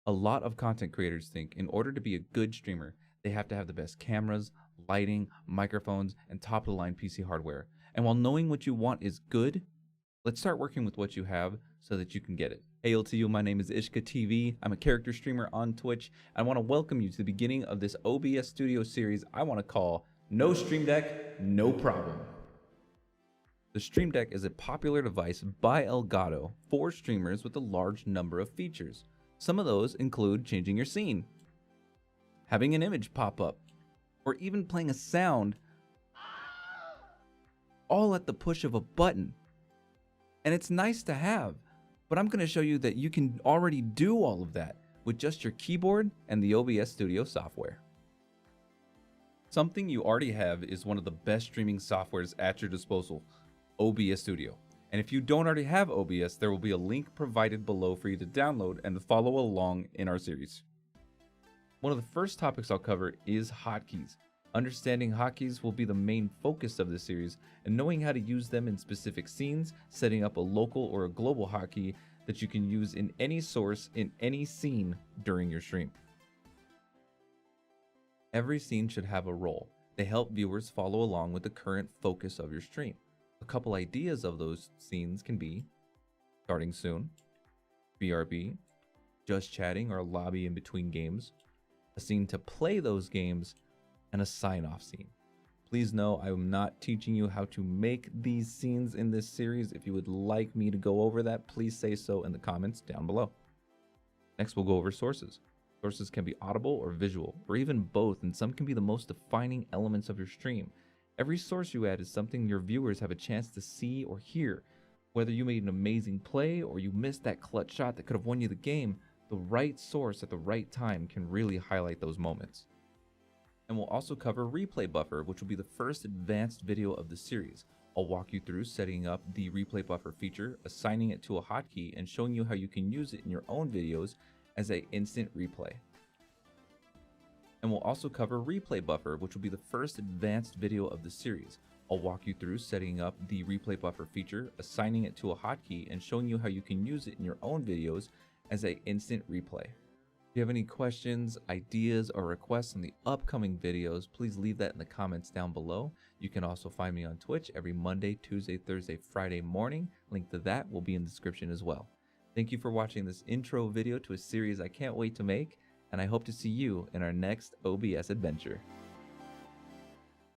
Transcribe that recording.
A lot of content creators think in order to be a good streamer, they have to have the best cameras, lighting, microphones, and top of the line PC hardware. And while knowing what you want is good, let's start working with what you have so that you can get it. Hail to you, my name is Ishka TV. I'm a character streamer on Twitch. I want to welcome you to the beginning of this OBS Studio series I want to call No Stream Deck, No Problem. The Stream Deck is a popular device by Elgato for streamers with a large number of features. Some of those include changing your scene, having an image pop up, or even playing a sound, all at the push of a button. And it's nice to have, but I'm going to show you that you can already do all of that with just your keyboard and the OBS Studio software. Something you already have is one of the best streaming softwares at your disposal, OBS Studio. And if you don't already have OBS, there will be a link provided below for you to download and to follow along in our series. One of the first topics I'll cover is hotkeys. Understanding hotkeys will be the main focus of this series, and knowing how to use them in specific scenes, setting up a local or a global hotkey that you can use in any source in any scene during your stream. Every scene should have a role. They help viewers follow along with the current focus of your stream. A couple ideas of those scenes can be starting soon, BRB, just chatting or a lobby in between games, a scene to play those games, and a sign-off scene. Please know I am not teaching you how to make these scenes in this series. If you would like me to go over that, please say so in the comments down below. Next, we'll go over sources. Sources can be audible or visual, or even both, and some can be the most defining elements of your stream. Every source you add is something your viewers have a chance to see or hear. Whether you made an amazing play or you missed that clutch shot that could have won you the game, the right source at the right time can really highlight those moments. And we'll also cover Replay Buffer, which will be the first advanced video of the series. I'll walk you through setting up the Replay Buffer feature, assigning it to a hotkey, and showing you how you can use it in your own videos as an instant replay. And we'll also cover Replay Buffer, which will be the first advanced video of the series. I'll walk you through setting up the Replay Buffer feature, assigning it to a hotkey, and showing you how you can use it in your own videos as an instant replay. If you have any questions, ideas, or requests on the upcoming videos, please leave that in the comments down below. You can also find me on Twitch every Monday, Tuesday, Thursday, Friday morning. Link to that will be in the description as well. Thank you for watching this intro video to a series I can't wait to make, and I hope to see you in our next OBS adventure.